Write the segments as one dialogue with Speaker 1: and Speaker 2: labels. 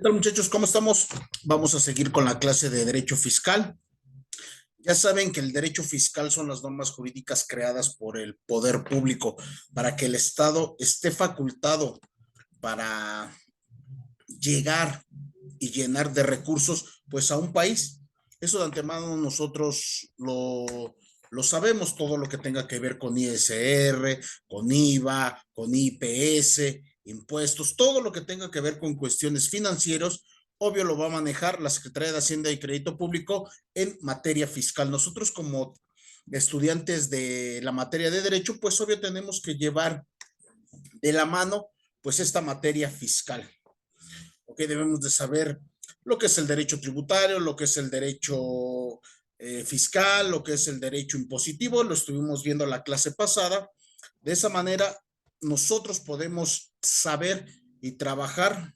Speaker 1: ¿Qué tal, muchachos? ¿Cómo estamos? Vamos a seguir con la clase de Derecho Fiscal. Ya saben que el derecho fiscal son las normas jurídicas creadas por el poder público para que el Estado esté facultado para llegar y llenar de recursos pues a un país. Eso de antemano nosotros lo sabemos, todo lo que tenga que ver con ISR, con IVA, con IPS, impuestos, todo lo que tenga que ver con cuestiones financieras, obvio lo va a manejar la Secretaría de Hacienda y Crédito Público en materia fiscal. Nosotros como estudiantes de la materia de derecho, pues obvio tenemos que llevar de la mano pues esta materia fiscal. ¿Ok? Debemos de saber lo que es el derecho tributario, lo que es el derecho fiscal, lo que es el derecho impositivo, lo estuvimos viendo la clase pasada. De esa manera, nosotros podemos saber y trabajar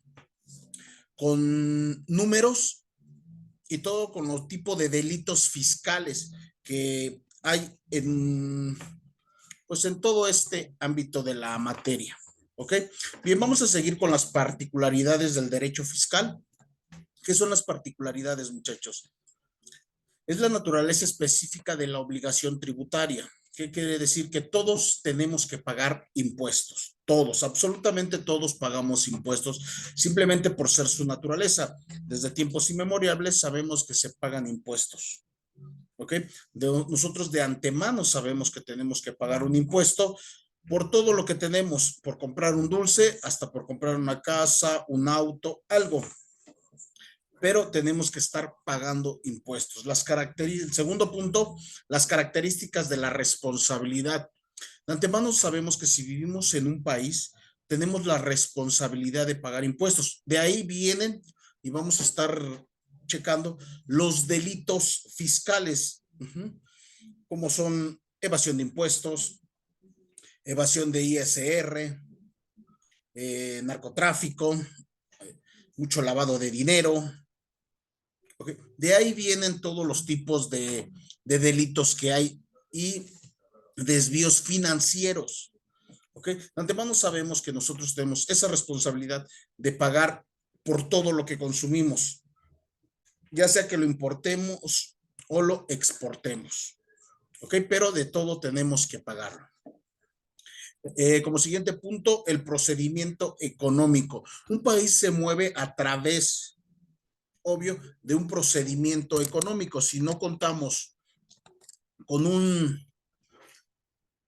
Speaker 1: con números y todo con los tipos de delitos fiscales que hay pues en todo este ámbito de la materia. ¿Ok? Bien, vamos a seguir con las particularidades del derecho fiscal. ¿Qué son las particularidades, muchachos? Es la naturaleza específica de la obligación tributaria. ¿Qué quiere decir? Que todos tenemos que pagar impuestos. Todos, absolutamente todos pagamos impuestos, simplemente por ser su naturaleza. Desde tiempos inmemoriales sabemos que se pagan impuestos. ¿Ok? Nosotros de antemano sabemos que tenemos que pagar un impuesto por todo lo que tenemos, por comprar un dulce, hasta por comprar una casa, un auto, algo, pero tenemos que estar pagando impuestos. El segundo punto, las características de la responsabilidad. De antemano sabemos que si vivimos en un país, tenemos la responsabilidad de pagar impuestos. De ahí vienen, y vamos a estar checando, los delitos fiscales, como son evasión de impuestos, evasión de ISR, narcotráfico, mucho lavado de dinero. Okay. De ahí vienen todos los tipos de delitos que hay y desvíos financieros. ¿Okay? De antemano sabemos que nosotros tenemos esa responsabilidad de pagar por todo lo que consumimos, ya sea que lo importemos o lo exportemos. ¿Ok? Pero de todo tenemos que pagarlo. Como siguiente punto, el procedimiento económico. Un país se mueve a través, obvio, de un procedimiento económico. Si no contamos con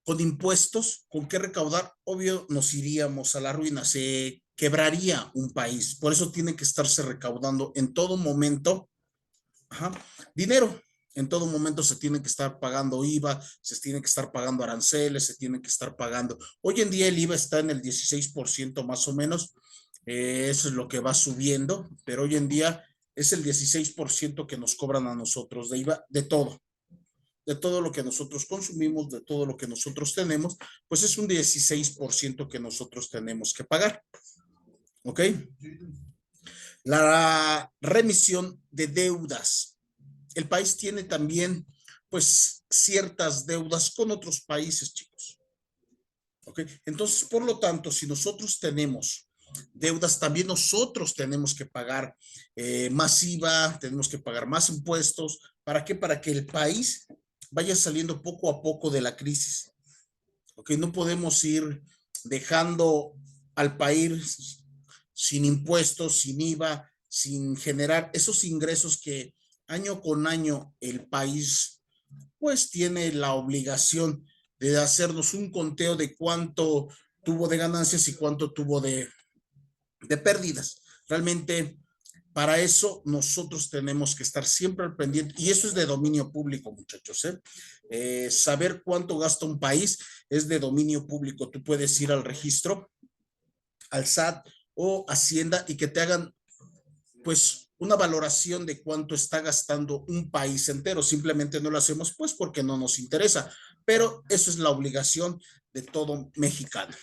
Speaker 1: con impuestos, con qué recaudar, obvio nos iríamos a la ruina, se quebraría un país. Por eso tiene que estarse recaudando en todo momento, ajá, dinero. En todo momento se tiene que estar pagando IVA, se tiene que estar pagando aranceles, se tiene que estar pagando. Hoy en día el IVA está en el 16% más o menos, eso es lo que va subiendo, pero hoy en día es el 16% que nos cobran a nosotros de IVA, de todo lo que nosotros consumimos, de todo lo que nosotros tenemos, pues es un 16% que nosotros tenemos que pagar. ¿Ok? La remisión de deudas. El país tiene también, pues, ciertas deudas con otros países, chicos. ¿Ok? Entonces, por lo tanto, si nosotros tenemos deudas, también nosotros tenemos que pagar más IVA, tenemos que pagar más impuestos. ¿Para qué? Para que el país vaya saliendo poco a poco de la crisis. ¿Ok? No podemos ir dejando al país sin impuestos, sin IVA, sin generar esos ingresos que año con año el país pues tiene la obligación de hacernos un conteo de cuánto tuvo de ganancias y cuánto tuvo de pérdidas. Realmente para eso nosotros tenemos que estar siempre al pendiente y eso es de dominio público, muchachos. Saber cuánto gasta un país es de dominio público. Tú puedes ir al registro, al SAT o Hacienda y que te hagan pues una valoración de cuánto está gastando un país entero. Simplemente no lo hacemos pues porque no nos interesa, pero eso es la obligación de todo mexicano.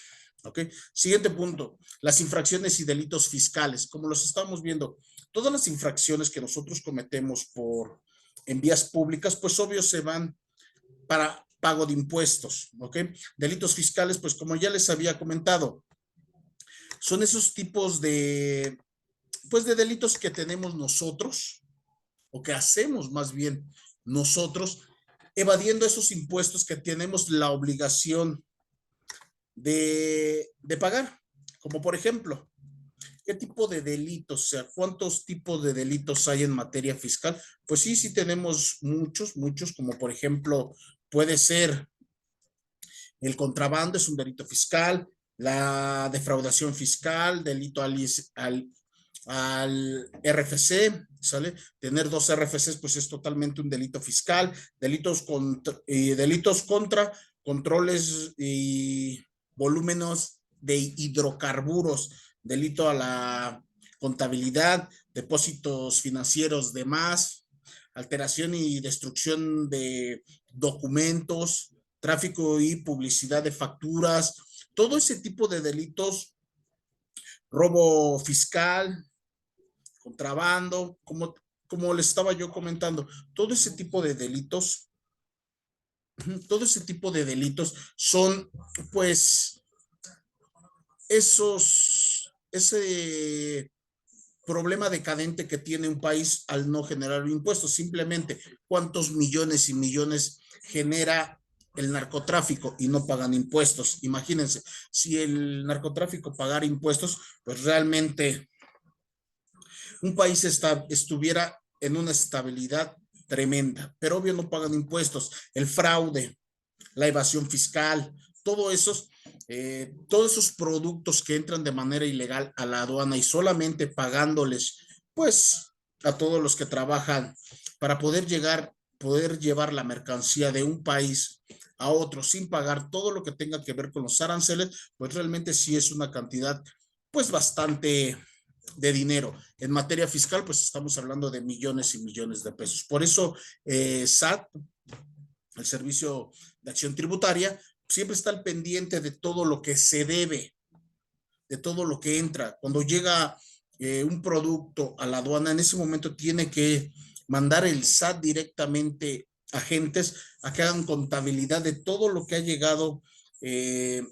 Speaker 1: ¿Ok? Siguiente punto, las infracciones y delitos fiscales. Como los estamos viendo, todas las infracciones que nosotros cometemos en vías públicas, pues obvio se van para pago de impuestos. ¿Ok? Delitos fiscales, pues como ya les había comentado, son esos tipos pues de delitos que tenemos nosotros, o que hacemos más bien nosotros, evadiendo esos impuestos que tenemos la obligación de pagar. Como por ejemplo, ¿qué tipo de delitos? O sea, ¿cuántos tipos de delitos hay en materia fiscal? Pues sí, sí tenemos muchos, como por ejemplo, puede ser el contrabando, es un delito fiscal, la defraudación fiscal, delito al RFC, ¿sale? Tener dos RFCs, pues es totalmente un delito fiscal, delitos contra controles y volúmenes de hidrocarburos, delito a la contabilidad, depósitos financieros de más, alteración y destrucción de documentos, tráfico y publicidad de facturas, todo ese tipo de delitos, robo fiscal, contrabando, como les estaba yo comentando, todo ese tipo de delitos son pues ese problema decadente que tiene un país al no generar impuestos, simplemente cuántos millones y millones genera el narcotráfico y no pagan impuestos. Imagínense, si el narcotráfico pagara impuestos, pues realmente un país estuviera en una estabilidad tremenda, pero obvio no pagan impuestos, el fraude, la evasión fiscal, todos esos productos que entran de manera ilegal a la aduana y solamente pagándoles, pues, a todos los que trabajan para poder llevar la mercancía de un país a otro sin pagar todo lo que tenga que ver con los aranceles, pues realmente sí es una cantidad, pues, bastante de dinero. En materia fiscal, pues estamos hablando de millones y millones de pesos. Por eso, SAT, el Servicio de Acción Tributaria, siempre está al pendiente de todo lo que se debe, de todo lo que entra. Cuando llega un producto a la aduana, en ese momento tiene que mandar el SAT directamente a agentes a que hagan contabilidad de todo lo que ha llegado en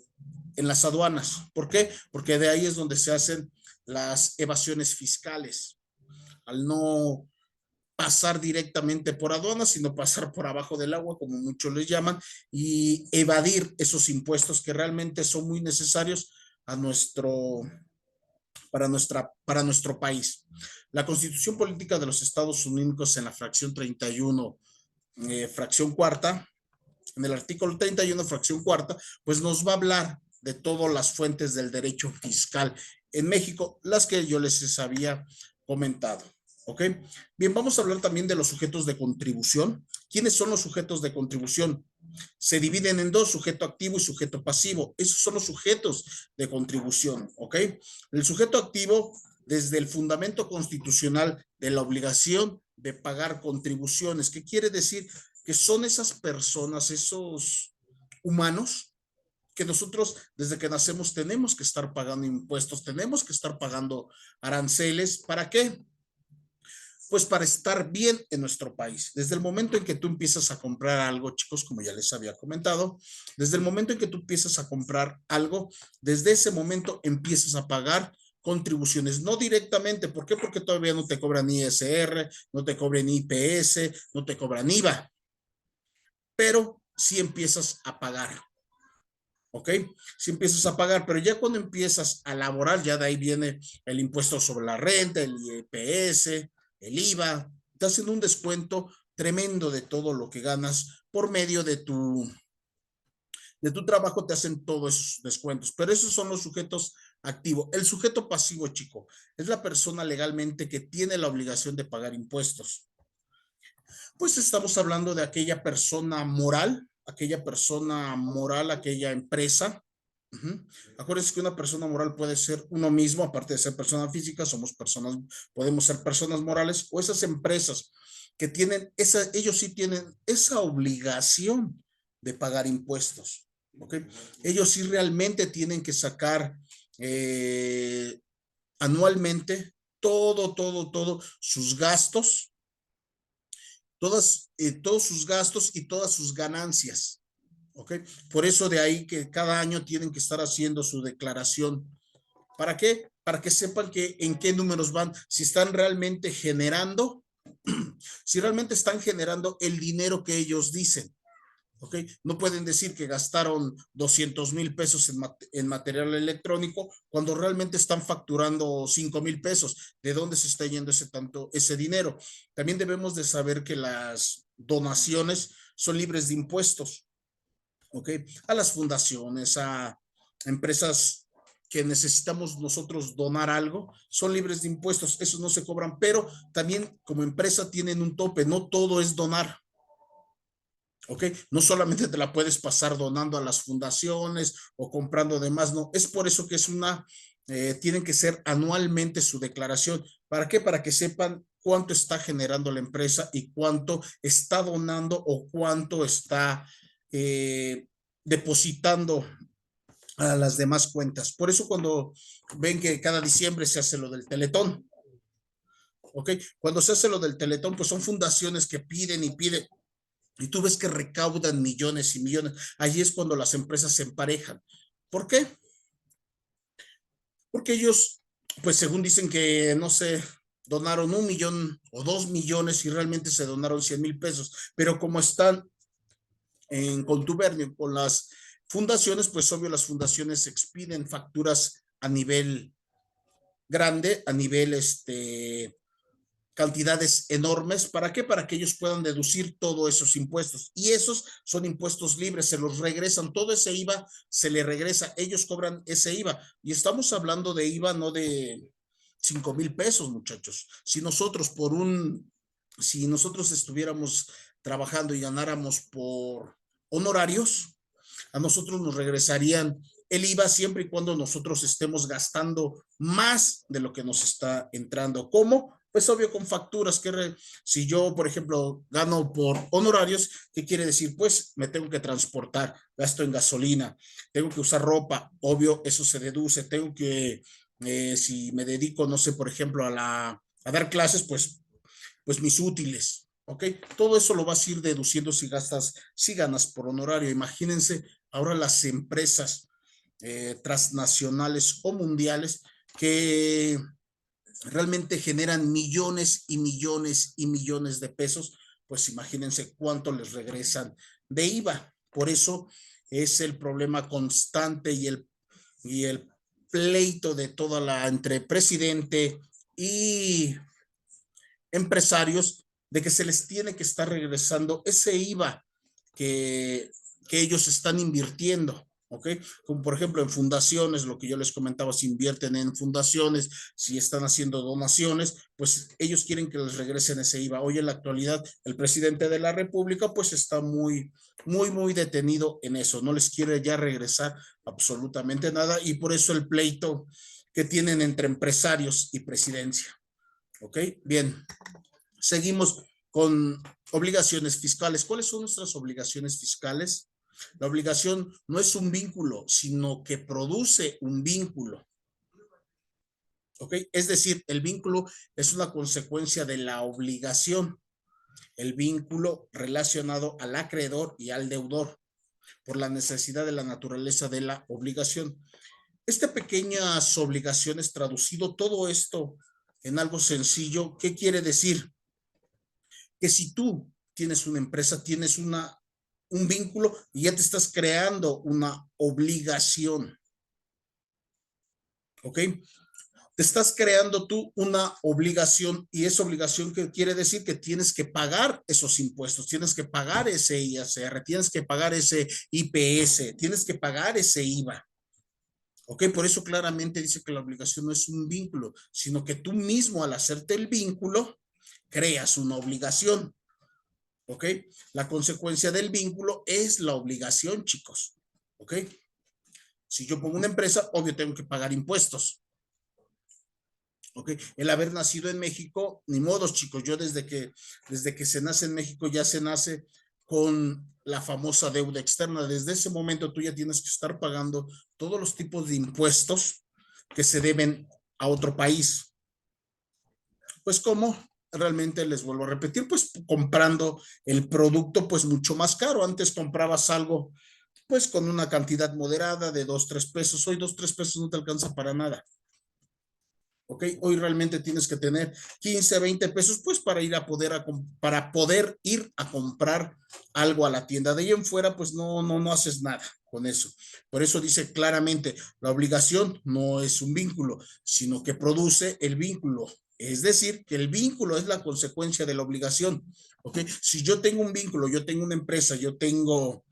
Speaker 1: las aduanas. ¿Por qué? Porque de ahí es donde se hacen las evasiones fiscales. Al no pasar directamente por aduanas, sino pasar por abajo del agua, como muchos les llaman, y evadir esos impuestos que realmente son muy necesarios a para nuestro país. La Constitución Política de los Estados Unidos en la fracción 31, fracción cuarta, en el artículo 31, fracción cuarta, pues nos va a hablar de todas las fuentes del derecho fiscal en México, las que yo les había comentado. ¿Ok? Bien, vamos a hablar también de los sujetos de contribución. ¿Quiénes son los sujetos de contribución? Se dividen en dos, sujeto activo y sujeto pasivo. Esos son los sujetos de contribución, ¿ok? El sujeto activo, desde el fundamento constitucional de la obligación de pagar contribuciones, ¿qué quiere decir? Que son esas personas, esos humanos que nosotros desde que nacemos tenemos que estar pagando impuestos, tenemos que estar pagando aranceles. ¿Para qué? Pues para estar bien en nuestro país. Desde el momento en que tú empiezas a comprar algo, chicos, como ya les había comentado, desde el momento en que tú empiezas a comprar algo, desde ese momento empiezas a pagar contribuciones, no directamente. ¿Por qué? Porque todavía no te cobran ISR, no te cobran IPS, no te cobran IVA, pero sí empiezas a pagar. ¿Ok? Si empiezas a pagar, pero ya cuando empiezas a laborar, ya de ahí viene el impuesto sobre la renta, el IPS, el IVA, te hacen un descuento tremendo de todo lo que ganas por medio de tu trabajo, te hacen todos esos descuentos, pero esos son los sujetos activos. El sujeto pasivo, chico, es la persona legalmente que tiene la obligación de pagar impuestos. Pues estamos hablando de aquella persona moral, aquella empresa. Acuérdense que una persona moral puede ser uno mismo, aparte de ser persona física, podemos ser personas morales o esas empresas que ellos sí tienen esa obligación de pagar impuestos. ¿Ok? Ellos sí realmente tienen que sacar anualmente todos sus gastos, todos sus gastos y todas sus ganancias. ¿Ok? Por eso de ahí que cada año tienen que estar haciendo su declaración. ¿Para qué? para que sepan que en qué números van, si están realmente generando, si realmente están generando el dinero que ellos dicen. ¿Ok? No pueden decir que gastaron 200,000 pesos en material electrónico cuando realmente están facturando 5,000 pesos. ¿De dónde se está yendo ese dinero? También debemos de saber que las donaciones son libres de impuestos. ¿Ok? A las fundaciones, a empresas que necesitamos nosotros donar algo, son libres de impuestos, esos no se cobran, pero también como empresa tienen un tope, no todo es donar. ¿Ok? No solamente te la puedes pasar donando a las fundaciones o comprando demás, no. Es por eso que tienen que ser anualmente su declaración. ¿Para qué? Para que sepan cuánto está generando la empresa y cuánto está donando o cuánto está depositando a las demás cuentas. Por eso cuando ven que cada diciembre se hace lo del Teletón, ¿ok? Cuando se hace lo del Teletón, pues son fundaciones que piden y piden y tú ves que recaudan millones y millones. Allí es cuando las empresas se emparejan. ¿Por qué? Porque ellos, pues según dicen que, no sé, donaron 1 millón o 2 millones y realmente se donaron 100,000 pesos. Pero como están en contubernio con las fundaciones, pues obvio las fundaciones expiden facturas a nivel grande, a nivel cantidades enormes. ¿Para qué? Para que ellos puedan deducir todos esos impuestos. Y esos son impuestos libres, se los regresan. Todo ese IVA se le regresa. Ellos cobran ese IVA. Y estamos hablando de IVA, no de 5,000 pesos, muchachos. Si nosotros estuviéramos trabajando y ganáramos por honorarios, a nosotros nos regresarían el IVA siempre y cuando nosotros estemos gastando más de lo que nos está entrando. ¿Cómo? Pues obvio con facturas. Si yo, por ejemplo, gano por honorarios, ¿qué quiere decir? Pues me tengo que transportar, gasto en gasolina, tengo que usar ropa, obvio, eso se deduce. Si me dedico, no sé, por ejemplo, a dar clases, pues mis útiles, ¿ok? Todo eso lo vas a ir deduciendo si ganas por honorario. Imagínense ahora las empresas transnacionales o mundiales que realmente generan millones y millones y millones de pesos, pues imagínense cuánto les regresan de IVA. Por eso es el problema constante y el pleito de entre presidente y empresarios de que se les tiene que estar regresando ese IVA que, que ellos están invirtiendo. ¿Ok? Como por ejemplo en fundaciones, lo que yo les comentaba, si invierten en fundaciones, si están haciendo donaciones, pues ellos quieren que les regresen ese IVA. Hoy en la actualidad el presidente de la República pues está muy, muy, muy detenido en eso, no les quiere ya regresar absolutamente nada y por eso el pleito que tienen entre empresarios y presidencia. ¿Ok? Bien. Seguimos con obligaciones fiscales. ¿Cuáles son nuestras obligaciones fiscales? La obligación no es un vínculo, sino que produce un vínculo. ¿Ok? Es decir, el vínculo es una consecuencia de la obligación. El vínculo relacionado al acreedor y al deudor por la necesidad de la naturaleza de la obligación. Pequeñas obligaciones, traducido todo esto en algo sencillo, ¿qué quiere decir? Que si tú tienes una empresa, tienes un vínculo y ya te estás creando una obligación. ¿Ok? Te estás creando tú una obligación y esa obligación que quiere decir que tienes que pagar esos impuestos, tienes que pagar ese ISR, tienes que pagar ese IPS, tienes que pagar ese IVA. ¿Ok? Por eso claramente dice que la obligación no es un vínculo, sino que tú mismo al hacerte el vínculo, creas una obligación. ¿Ok? La consecuencia del vínculo es la obligación, chicos. ¿Ok? Si yo pongo una empresa, obvio tengo que pagar impuestos. ¿Ok? El haber nacido en México, ni modos, chicos. Yo desde que se nace en México ya se nace con la famosa deuda externa. Desde ese momento tú ya tienes que estar pagando todos los tipos de impuestos que se deben a otro país. Pues ¿cómo? Realmente les vuelvo a repetir, pues comprando el producto pues mucho más caro. Antes comprabas algo pues con una cantidad moderada de 2, 3 pesos. Hoy 2, 3 pesos no te alcanza para nada. ¿ok? Hoy realmente tienes que tener 15, 20 pesos, pues para ir para poder ir a comprar algo a la tienda. De ahí en fuera, pues no haces nada con eso. Por eso dice claramente, la obligación no es un vínculo, sino que produce el vínculo. Es decir, que el vínculo es la consecuencia de la obligación, ¿ok? Si yo tengo un vínculo, yo tengo una empresa, yo tengo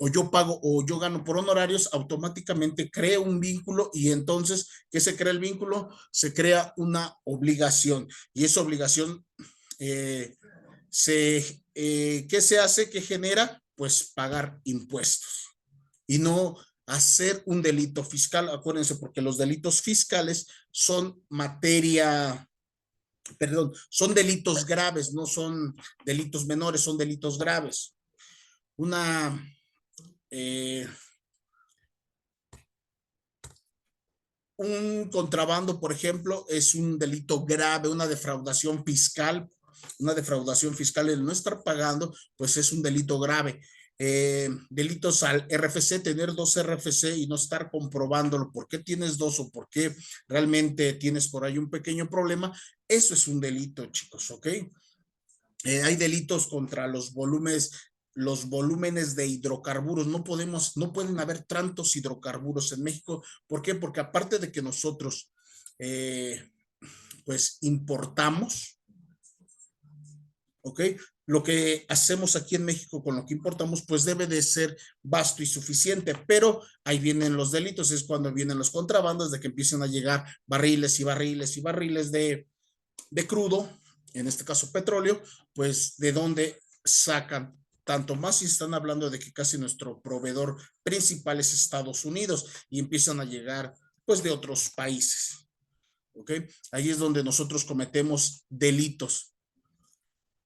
Speaker 1: o yo pago o yo gano por honorarios, automáticamente creo un vínculo y entonces, ¿qué se crea el vínculo? Se crea una obligación y esa obligación, eh, ¿qué se hace? ¿Qué genera? Pues pagar impuestos y no hacer un delito fiscal. Acuérdense, porque los delitos fiscales son materia, perdón, son delitos graves, no son delitos menores, son delitos graves. Una eh, un contrabando, por ejemplo, es un delito grave, una defraudación fiscal. Una defraudación fiscal, el no estar pagando, pues es un delito grave. Delitos al RFC, tener dos RFC y no estar comprobándolo, por qué tienes dos o por qué realmente tienes por ahí un pequeño problema, eso es un delito, chicos, ¿ok? Hay delitos contra los volúmenes de hidrocarburos. No pueden haber tantos hidrocarburos en México. ¿Por qué? Porque aparte de que nosotros, eh, pues, importamos, ¿ok? Lo que hacemos aquí en México con lo que importamos, pues debe de ser vasto y suficiente, pero ahí vienen los delitos, es cuando vienen los contrabandos de que empiezan a llegar barriles y barriles y barriles de crudo, en este caso petróleo, pues de dónde sacan tanto más si están hablando de que casi nuestro proveedor principal es Estados Unidos y empiezan a llegar pues de otros países, ¿ok? Ahí es donde nosotros cometemos delitos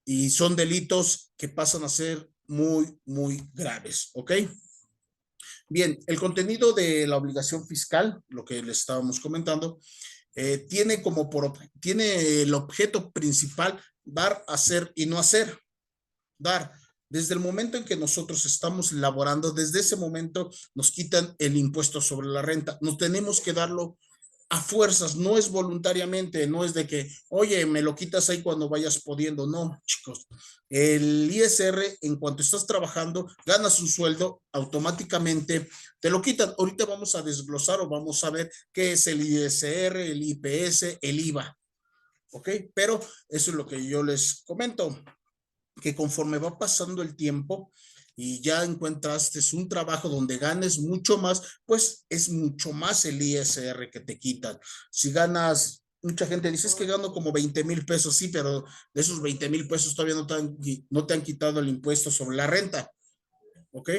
Speaker 1: y son delitos que pasan a ser muy, muy graves, ¿ok? Bien, el contenido de la obligación fiscal, lo que le estábamos comentando, tiene el objeto principal dar, hacer y no hacer. Dar. Desde el momento en que nosotros estamos laborando, desde ese momento nos quitan el impuesto sobre la renta. Nos tenemos que darlo a fuerzas, no es voluntariamente, no es de que, oye, me lo quitas ahí cuando vayas pudiendo. No, chicos. El ISR, en cuanto estás trabajando, ganas un sueldo, automáticamente te lo quitan. Ahorita vamos a desglosar o vamos a ver qué es el ISR, el IPS, el IVA. ¿Ok? Pero eso es lo que yo les comento, que conforme va pasando el tiempo y ya encuentraste un trabajo donde ganes mucho más, pues es mucho más el ISR que te quitan. Si ganas, mucha gente dice, es que gano como 20,000 pesos, sí, pero de esos 20,000 pesos todavía no te han quitado el impuesto sobre la renta, ¿ok?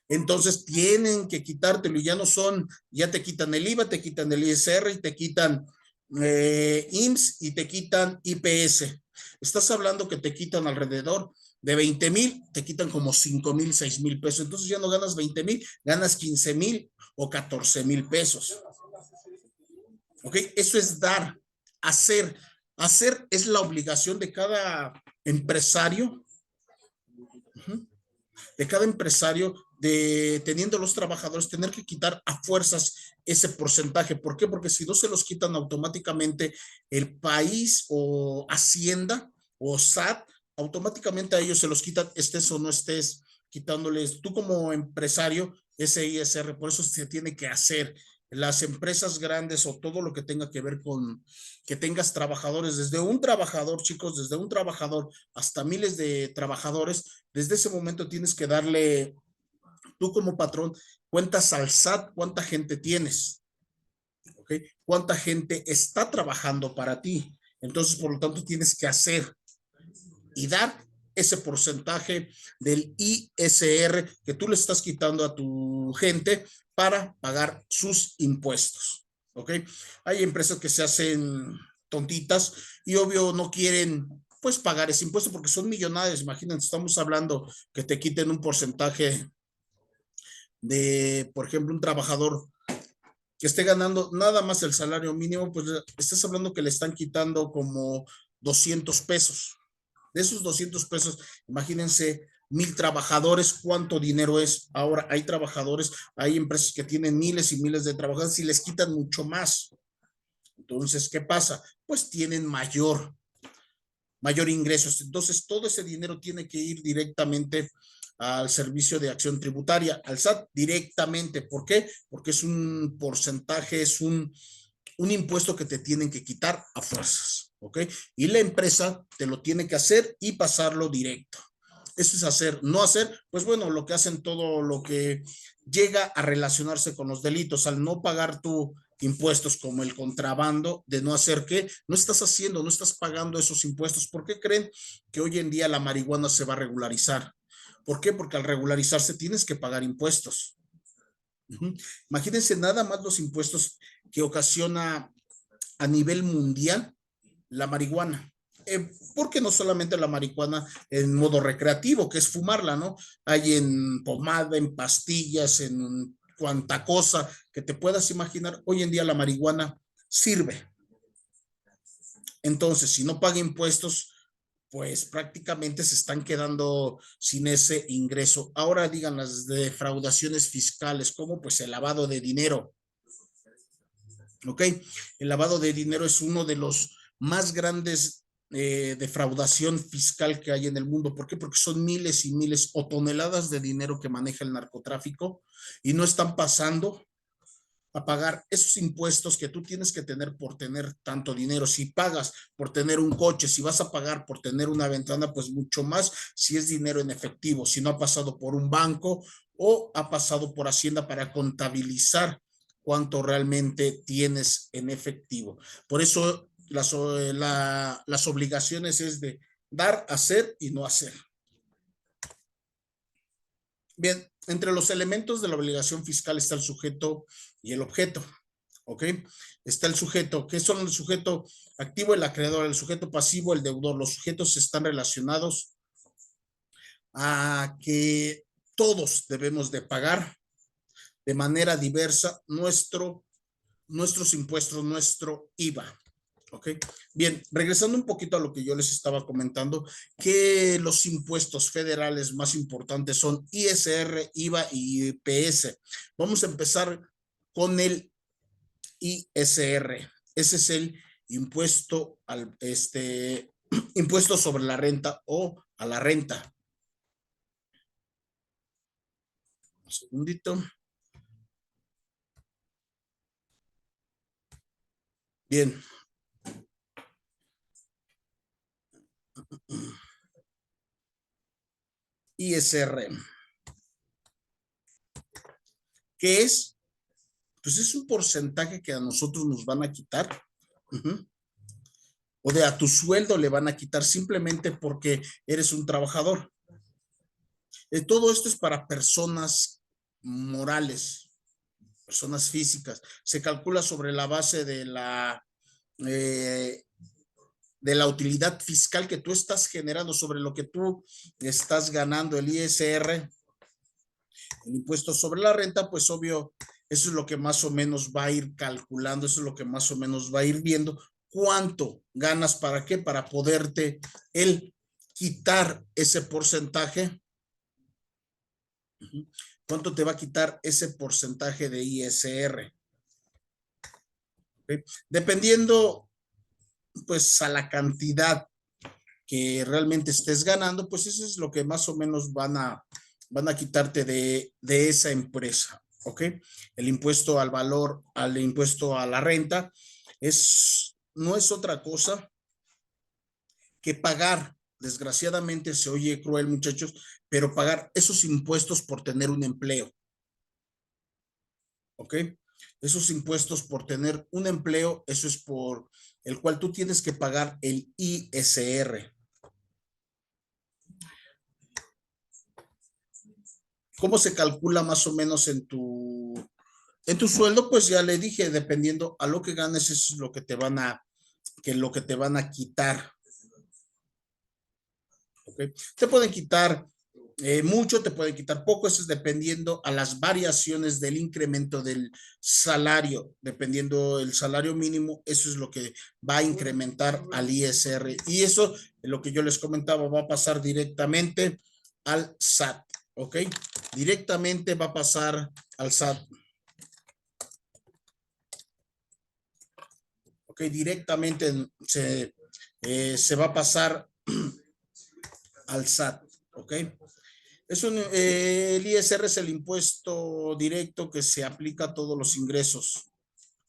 Speaker 1: Entonces tienen que quitártelo y ya no son, ya te quitan el IVA, te quitan el ISR y te quitan IMSS y te quitan IPS. Estás hablando que te quitan alrededor de 20,000, te quitan como 5,000, 6,000 pesos. Entonces ya no ganas 20,000, ganas 15,000 o 14,000 pesos. ¿Ok? Eso es dar, hacer. Hacer es la obligación de cada empresario, de cada empresario, de teniendo los trabajadores, tener que quitar a fuerzas ese porcentaje. ¿Por qué? Porque si no se los quitan automáticamente, el país o Hacienda o SAT, automáticamente a ellos se los quitan, estés o no estés quitándoles, tú como empresario, ese ISR. Por eso se tiene que hacer. Las empresas grandes o todo lo que tenga que ver con que tengas trabajadores, desde un trabajador, chicos, desde un trabajador hasta miles de trabajadores, desde ese momento tienes que darle, tú como patrón, cuentas al SAT cuánta gente tienes, ¿ok? Cuánta gente está trabajando para ti. Entonces, por lo tanto, tienes que hacer y dar ese porcentaje del ISR que tú le estás quitando a tu gente para pagar sus impuestos, ¿ok? Hay empresas que se hacen tontitas y obvio no quieren pues pagar ese impuesto porque son millonarios. Imagínense, estamos hablando que te quiten un porcentaje de, por ejemplo, un trabajador que esté ganando nada más el salario mínimo, pues estás hablando que le están quitando como 200 pesos. De esos 200 pesos, imagínense 1,000 trabajadores, ¿cuánto dinero es? Ahora hay trabajadores, hay empresas que tienen miles y miles de trabajadores y les quitan mucho más. Entonces, ¿qué pasa? Pues tienen mayor ingresos. Entonces, todo ese dinero tiene que ir directamente al Servicio de Acción Tributaria, al SAT, directamente. ¿Por qué? Porque es un porcentaje, es un impuesto que te tienen que quitar a fuerzas, ¿ok? Y la empresa te lo tiene que hacer y pasarlo directo. Eso es hacer, no hacer, pues bueno, lo que hacen todo lo que llega a relacionarse con los delitos, al no pagar tu impuestos como el contrabando, de no hacer que no estás haciendo, no estás pagando esos impuestos. ¿Por qué creen que hoy en día la marihuana se va a regularizar? ¿Por qué? Porque al regularizarse tienes que pagar impuestos. Imagínense nada más los impuestos que ocasiona a nivel mundial la marihuana. Porque no solamente la marihuana en modo recreativo, que es fumarla, ¿no? Hay en pomada, en pastillas, en cuanta cosa que te puedas imaginar. Hoy en día la marihuana sirve. Entonces, si no paga impuestos, pues prácticamente se están quedando sin ese ingreso. Ahora digan las defraudaciones fiscales, como pues el lavado de dinero. ¿Ok? El lavado de dinero es uno de los más grandes defraudación fiscal que hay en el mundo. ¿Por qué? Porque son miles y miles o toneladas de dinero que maneja el narcotráfico y no están pasando a pagar esos impuestos que tú tienes que tener por tener tanto dinero. Si pagas por tener un coche, si vas a pagar por tener una ventana, pues mucho más si es dinero en efectivo, si no ha pasado por un banco o ha pasado por Hacienda para contabilizar cuánto realmente tienes en efectivo. Por eso las obligaciones es de dar, hacer y no hacer. Bien, entre los elementos de la obligación fiscal está el sujeto y el objeto. ¿Ok? Está el sujeto. ¿Qué son el sujeto activo, el acreedor, el sujeto pasivo, el deudor? Los sujetos están relacionados a que todos debemos de pagar de manera diversa nuestros impuestos, nuestro IVA. ¿Ok? Bien, regresando un poquito a lo que yo les estaba comentando, que los impuestos federales más importantes son ISR, IVA y IPS. Vamos a empezar con el ISR. Ese es el impuesto impuesto sobre la renta o a la renta. Un segundito. Bien. ISR. ¿Qué es? Pues es un porcentaje que a nosotros nos van a quitar. O de a tu sueldo le van a quitar simplemente porque eres un trabajador. Todo esto es para personas morales, personas físicas. Se calcula sobre la base eh, de la utilidad fiscal que tú estás generando sobre lo que tú estás ganando, el ISR, el impuesto sobre la renta, pues obvio, eso es lo que más o menos va a ir calculando, eso es lo que más o menos va a ir viendo. ¿Cuánto ganas? ¿Para qué? Para poderte el quitar ese porcentaje. ¿Cuánto te va a quitar ese porcentaje de ISR? ¿Okay? Dependiendo, pues, a la cantidad que realmente estés ganando, pues eso es lo que más o menos van a quitarte de esa empresa, ¿ok? El impuesto al valor, al impuesto a la renta, no es otra cosa que pagar, desgraciadamente se oye cruel, muchachos, pero pagar esos impuestos por tener un empleo, ¿ok? Esos impuestos por tener un empleo, eso es por el cual tú tienes que pagar el ISR. ¿Cómo se calcula más o menos en tu sueldo? Pues ya le dije, dependiendo a lo que ganes, eso es lo que te van lo que te van a quitar. ¿Okay? Te pueden quitar mucho, te pueden quitar poco, eso es dependiendo a las variaciones del incremento del salario, dependiendo el salario mínimo, eso es lo que va a incrementar al ISR. Y eso, lo que yo les comentaba, va a pasar directamente al SAT, ¿ok? Directamente va a pasar al SAT. ¿ok? Directamente se va a pasar al SAT, ¿ok? El ISR es el impuesto directo que se aplica a todos los ingresos,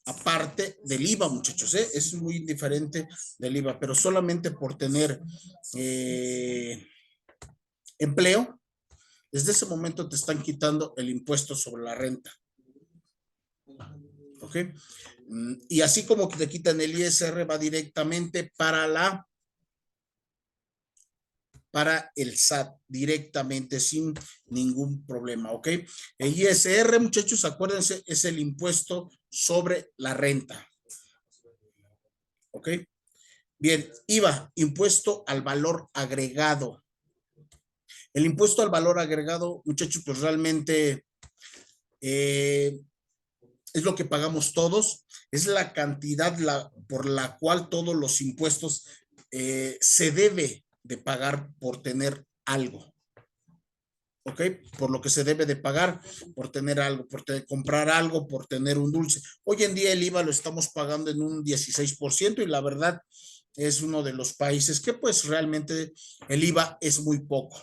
Speaker 1: aparte del IVA, muchachos, ¿eh? Es muy diferente del IVA, pero solamente por tener empleo, desde ese momento te están quitando el impuesto sobre la renta, ¿ok? Y así como que te quitan el ISR, va directamente para el SAT directamente sin ningún problema, ¿ok? El ISR, muchachos, acuérdense, es el impuesto sobre la renta, ¿ok? Bien, IVA, impuesto al valor agregado. El impuesto al valor agregado, muchachos, pues realmente es lo que pagamos todos, es la cantidad por la cual todos los impuestos se debe de pagar por tener algo. ¿Ok? Por lo que se debe de pagar, por tener algo, comprar algo, por tener un dulce. Hoy en día el IVA lo estamos pagando en un 16% y la verdad es uno de los países que pues realmente el IVA es muy poco.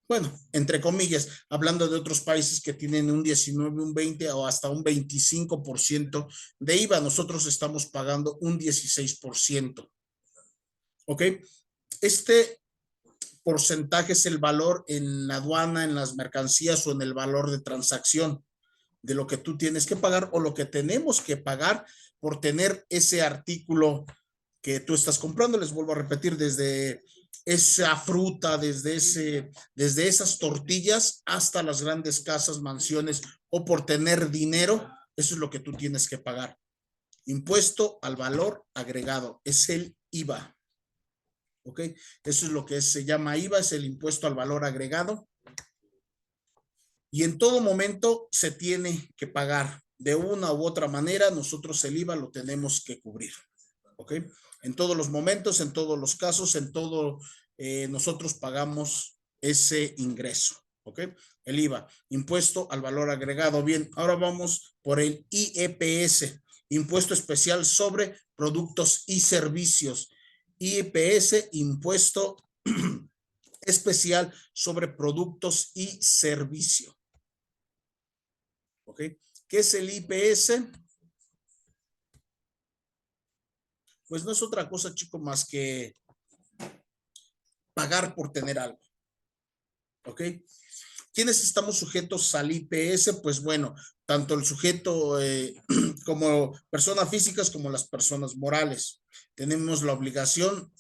Speaker 1: Bueno, entre comillas, hablando de otros países que tienen un 19, un 20 o hasta un 25% de IVA, nosotros estamos pagando un 16%. ¿Ok? Este porcentaje es el valor en la aduana, en las mercancías o en el valor de transacción de lo que tú tienes que pagar o lo que tenemos que pagar por tener ese artículo que tú estás comprando. Les vuelvo a repetir, desde esa fruta, desde esas tortillas hasta las grandes casas, mansiones o por tener dinero, eso es lo que tú tienes que pagar. Impuesto al valor agregado, es el IVA. ¿Ok? Eso es lo que se llama IVA, es el impuesto al valor agregado. Y en todo momento se tiene que pagar. De una u otra manera, nosotros el IVA lo tenemos que cubrir. ¿Ok? En todos los momentos, en todos los casos, nosotros pagamos ese ingreso. ¿Ok? El IVA, impuesto al valor agregado. Bien, ahora vamos por el IEPS, impuesto especial sobre productos y servicios. IEPS, impuesto especial sobre productos y servicio. ¿Ok? ¿Qué es el IPS? Pues no es otra cosa, chicos, más que pagar por tener algo. ¿Ok? ¿Quiénes estamos sujetos al IPS? Pues bueno, tanto el sujeto como personas físicas como las personas morales. Tenemos la obligación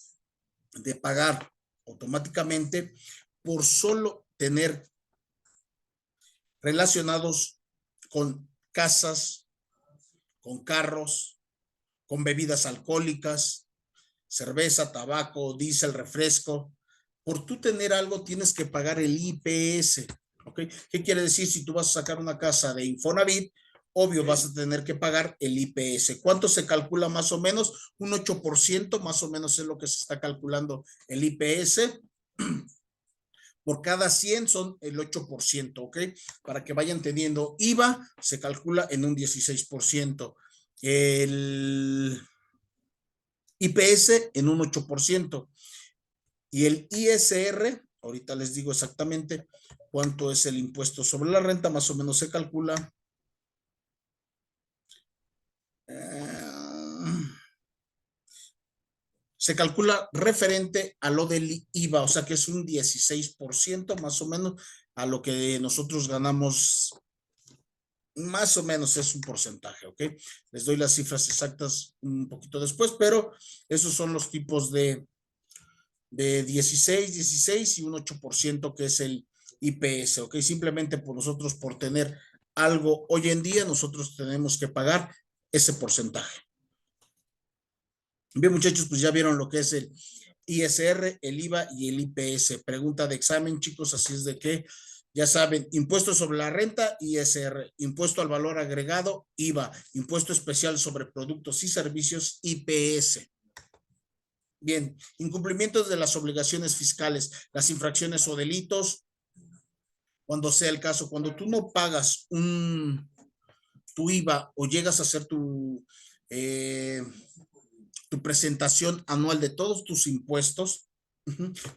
Speaker 1: de pagar automáticamente por solo tener relacionados con casas, con carros, con bebidas alcohólicas, cerveza, tabaco, diésel, refresco. Por tú tener algo tienes que pagar el IPS. ¿Ok? ¿Qué quiere decir? Si tú vas a sacar una casa de Infonavit, obvio vas a tener que pagar el IPS. ¿Cuánto se calcula más o menos? Un 8% más o menos es lo que se está calculando el IPS. Por cada 100 son el 8%, ¿ok? Para que vayan teniendo IVA, se calcula en un 16%. El IPS en un 8%. Y el ISR, ahorita les digo exactamente cuánto es el impuesto sobre la renta, más o menos se calcula. Se calcula referente a lo del IVA, o sea que es un 16% más o menos a lo que nosotros ganamos, más o menos es un porcentaje, ¿ok? Les doy las cifras exactas un poquito después, pero esos son los tipos de 16 y un 8% que es el IPS, ¿ok? Simplemente por nosotros, por tener algo hoy en día, nosotros tenemos que pagar ese porcentaje. Bien, muchachos, pues ya vieron lo que es el ISR, el IVA y el IPS. Pregunta de examen, chicos, así es de que ya saben, impuesto sobre la renta, ISR, impuesto al valor agregado, IVA, impuesto especial sobre productos y servicios, IPS. Bien, incumplimientos de las obligaciones fiscales, las infracciones o delitos, cuando sea el caso, cuando tú no pagas tu IVA o llegas a hacer presentación anual de todos tus impuestos,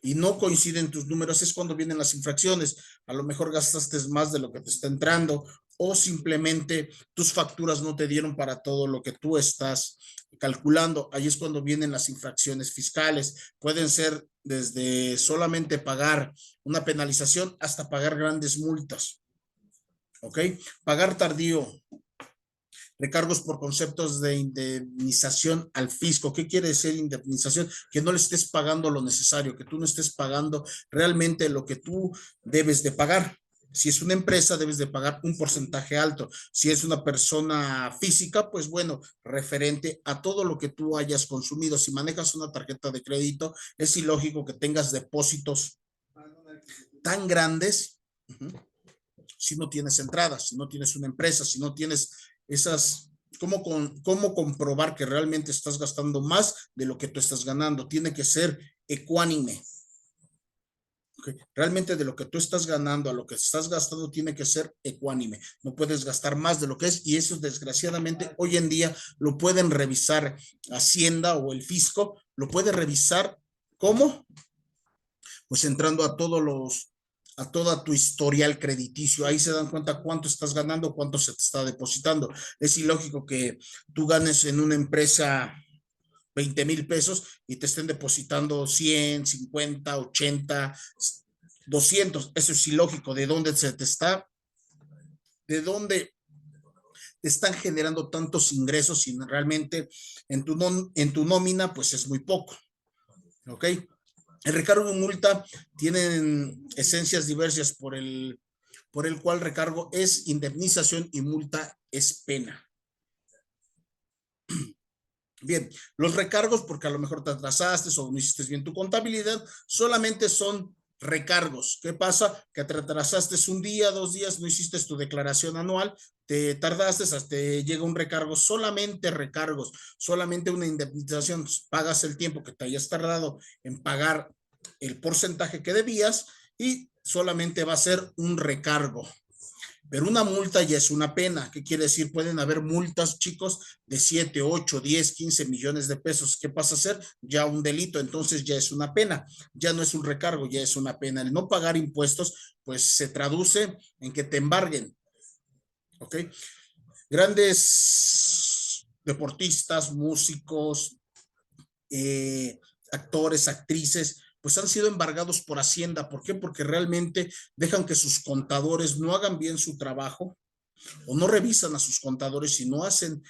Speaker 1: y no coinciden tus números, es cuando vienen las infracciones. A lo mejor gastaste más de lo que te está entrando, o simplemente tus facturas no te dieron para todo lo que tú estás calculando. Ahí es cuando vienen las infracciones fiscales. Pueden ser desde solamente pagar una penalización hasta pagar grandes multas. ¿Ok? Pagar tardío, recargos por conceptos de indemnización al fisco. ¿Qué quiere decir indemnización? Que no le estés pagando lo necesario, que tú no estés pagando realmente lo que tú debes de pagar. Si es una empresa, debes de pagar un porcentaje alto. Si es una persona física, pues bueno, referente a todo lo que tú hayas consumido. Si manejas una tarjeta de crédito, es ilógico que tengas depósitos tan grandes, si no tienes entradas, si no tienes una empresa, si no tienes esas, cómo comprobar que realmente estás gastando más de lo que tú estás ganando. Tiene que ser ecuánime. Okay. Realmente de lo que tú estás ganando a lo que estás gastando tiene que ser ecuánime. No puedes gastar más de lo que es, y eso desgraciadamente hoy en día lo pueden revisar Hacienda o el fisco, lo puede revisar. ¿Cómo? Pues entrando a toda tu historial crediticio. Ahí se dan cuenta cuánto estás ganando, cuánto se te está depositando. Es ilógico que tú ganes en una empresa 20,000 pesos y te estén depositando 100, 50, 80, 200. Eso es ilógico. ¿De dónde se te está? ¿De dónde te están generando tantos ingresos si realmente en tu nómina pues es muy poco? ¿Ok? El recargo de multa tienen esencias diversas por el cual recargo es indemnización y multa es pena. Bien, los recargos, porque a lo mejor te atrasaste o no hiciste bien tu contabilidad, solamente son recargos. ¿Qué pasa? Que te atrasaste un día, 2 días, no hiciste tu declaración anual, te tardaste, hasta te llega un recargo, solamente recargos, solamente una indemnización. Pagas el tiempo que te hayas tardado en pagar el porcentaje que debías y solamente va a ser un recargo. Pero una multa ya es una pena. ¿Qué quiere decir? Pueden haber multas, chicos, de 7, 8, 10, 15 millones de pesos. ¿Qué pasa a ser? Ya un delito, entonces ya es una pena. Ya no es un recargo, ya es una pena. El no pagar impuestos, pues se traduce en que te embarguen. ¿Ok? Grandes deportistas, músicos, actores, actrices, pues han sido embargados por Hacienda. ¿Por qué? Porque realmente dejan que sus contadores no hagan bien su trabajo, o no revisan a sus contadores y no hacen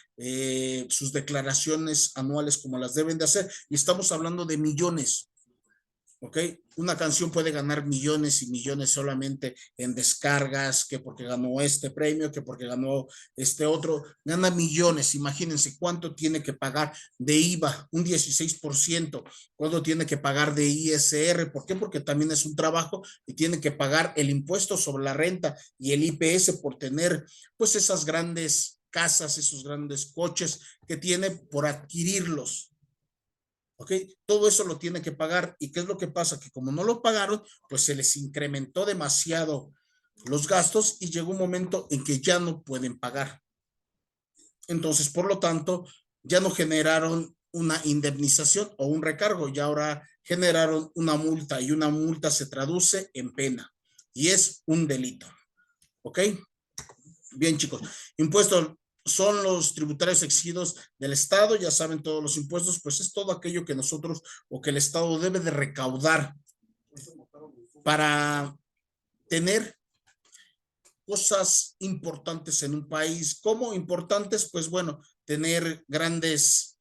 Speaker 1: sus declaraciones anuales como las deben de hacer. Y estamos hablando de millones. ¿Ok? Una canción puede ganar millones y millones solamente en descargas, que porque ganó este premio, que porque ganó este otro, gana millones. Imagínense cuánto tiene que pagar de IVA, un 16%, cuánto tiene que pagar de ISR. ¿Por qué? Porque también es un trabajo y tiene que pagar el impuesto sobre la renta y el IPS por tener pues esas grandes casas, esos grandes coches que tiene por adquirirlos. ¿Ok? Todo eso lo tiene que pagar. ¿Y qué es lo que pasa? Que como no lo pagaron, pues se les incrementó demasiado los gastos y llegó un momento en que ya no pueden pagar. Entonces, por lo tanto, ya no generaron una indemnización o un recargo, y ahora generaron una multa, y una multa se traduce en pena y es un delito. ¿Ok? Bien, chicos. Impuestos son los tributarios exigidos del Estado, ya saben, todos los impuestos, pues es todo aquello que nosotros o que el Estado debe de recaudar para tener cosas importantes en un país. ¿Cómo importantes? Pues bueno, tener grandes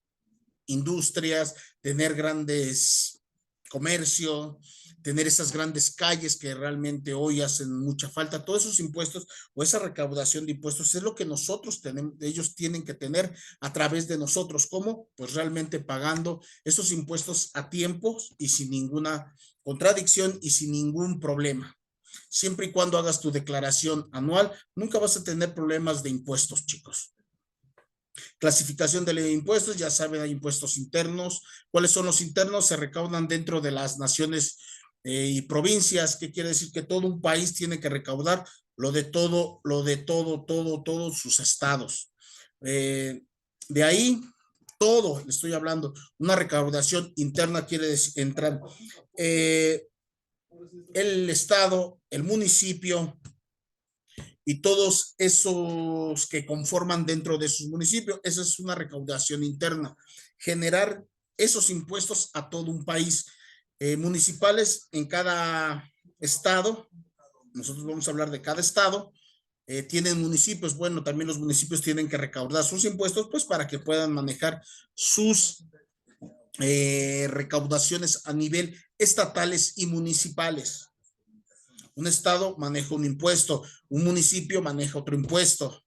Speaker 1: industrias, tener grandes comercio, tener esas grandes calles que realmente hoy hacen mucha falta. Todos esos impuestos o esa recaudación de impuestos es lo que nosotros tenemos, ellos tienen que tener a través de nosotros. ¿Cómo? Pues realmente pagando esos impuestos a tiempo y sin ninguna contradicción y sin ningún problema. Siempre y cuando hagas tu declaración anual, nunca vas a tener problemas de impuestos, chicos. Clasificación de impuestos, ya saben, hay impuestos internos. ¿Cuáles son los internos? Se recaudan dentro de las naciones y provincias. ¿Qué quiere decir? Que todo un país tiene que recaudar todos sus estados. De ahí todo, le estoy hablando, una recaudación interna quiere decir, entrar el estado, el municipio y todos esos que conforman dentro de sus municipios. Esa es una recaudación interna. Generar esos impuestos a todo un país. Municipales en cada estado, nosotros vamos a hablar de cada estado, tienen municipios, bueno, también los municipios tienen que recaudar sus impuestos, pues para que puedan manejar sus recaudaciones a nivel estatales y municipales. Un estado maneja un impuesto, un municipio maneja otro impuesto,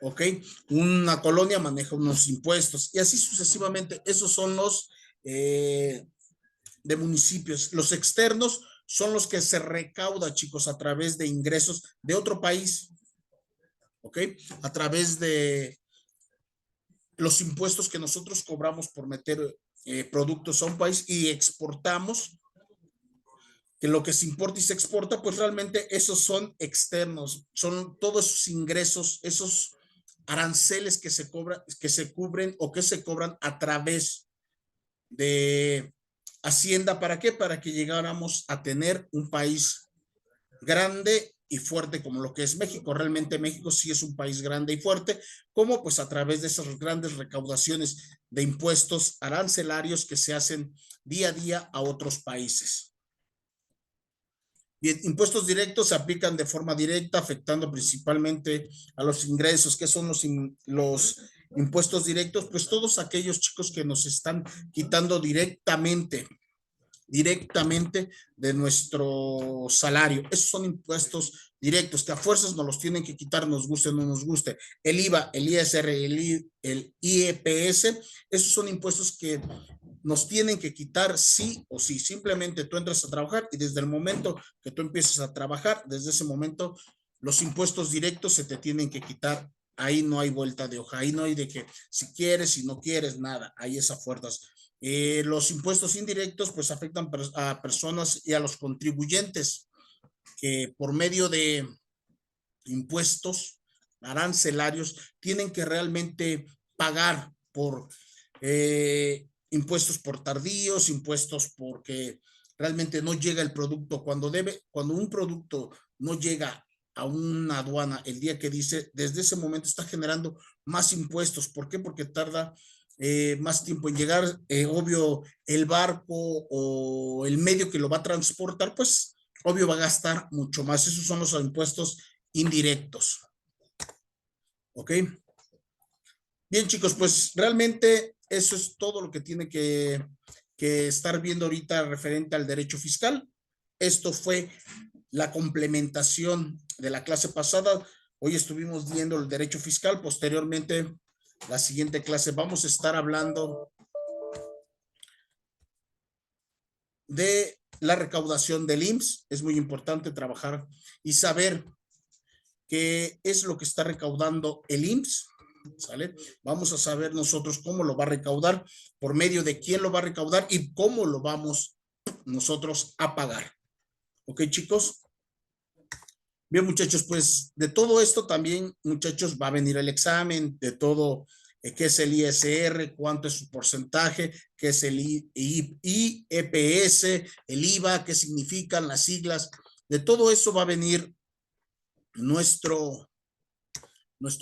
Speaker 1: ¿ok? Una colonia maneja unos impuestos y así sucesivamente. Esos son los de municipios. Los externos son los que se recauda, chicos, a través de ingresos de otro país, ¿ok? A través de los impuestos que nosotros cobramos por meter productos a un país y exportamos, que lo que se importa y se exporta, pues realmente esos son externos, son todos esos ingresos, esos aranceles que se cobran, que se cubren o que se cobran a través de Hacienda. ¿Para qué? Para que llegáramos a tener un país grande y fuerte como lo que es México. Realmente México sí es un país grande y fuerte, como pues a través de esas grandes recaudaciones de impuestos arancelarios que se hacen día a día a otros países. Bien, impuestos directos se aplican de forma directa, afectando principalmente a los ingresos. ¿Qué son los impuestos directos? Pues todos aquellos, chicos, que nos están quitando directamente de nuestro salario. Esos son impuestos directos que a fuerzas nos los tienen que quitar, nos guste o no nos guste. El IVA, el ISR, el IEPS, esos son impuestos que nos tienen que quitar sí o sí. Simplemente tú entras a trabajar y desde el momento que tú empieces a trabajar, desde ese momento los impuestos directos se te tienen que quitar. Ahí no hay vuelta de hoja, ahí no hay de que si quieres, si no quieres, nada, ahí es a fuerzas. Los impuestos indirectos pues afectan a personas y a los contribuyentes que por medio de impuestos arancelarios tienen que realmente pagar por impuestos por tardíos, impuestos porque realmente no llega el producto cuando debe. Cuando un producto no llega a una aduana el día que dice, desde ese momento está generando más impuestos. ¿Por qué? Porque tarda más tiempo en llegar. Obvio, el barco o el medio que lo va a transportar, pues obvio va a gastar mucho más. Esos son los impuestos indirectos. ¿Ok? Bien, chicos, pues realmente eso es todo lo que tiene que estar viendo ahorita referente al derecho fiscal. Esto fue la complementación de la clase pasada. Hoy estuvimos viendo el derecho fiscal. Posteriormente, la siguiente clase vamos a estar hablando de la recaudación del IMSS. Es muy importante trabajar y saber qué es lo que está recaudando el IMSS. ¿Sale? Vamos a saber nosotros cómo lo va a recaudar, por medio de quién lo va a recaudar y cómo lo vamos nosotros a pagar. ¿Ok, chicos? Bien, muchachos, pues de todo esto también, muchachos, va a venir el examen de todo, qué es el ISR, cuánto es su porcentaje, qué es el IEPS, el IVA, qué significan las siglas. De todo eso va a venir nuestro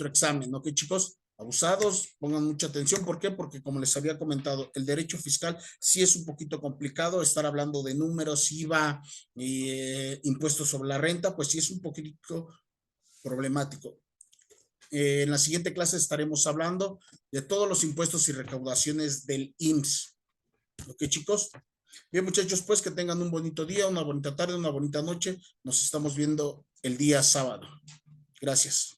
Speaker 1: examen, ¿ok, chicos? Abusados, pongan mucha atención. ¿Por qué? Porque como les había comentado, el derecho fiscal sí es un poquito complicado. Estar hablando de números, IVA, impuestos sobre la renta, pues sí es un poquito problemático. En la siguiente clase estaremos hablando de todos los impuestos y recaudaciones del IMSS. ¿Ok, chicos? Bien, muchachos, pues que tengan un bonito día, una bonita tarde, una bonita noche. Nos estamos viendo el día sábado. Gracias.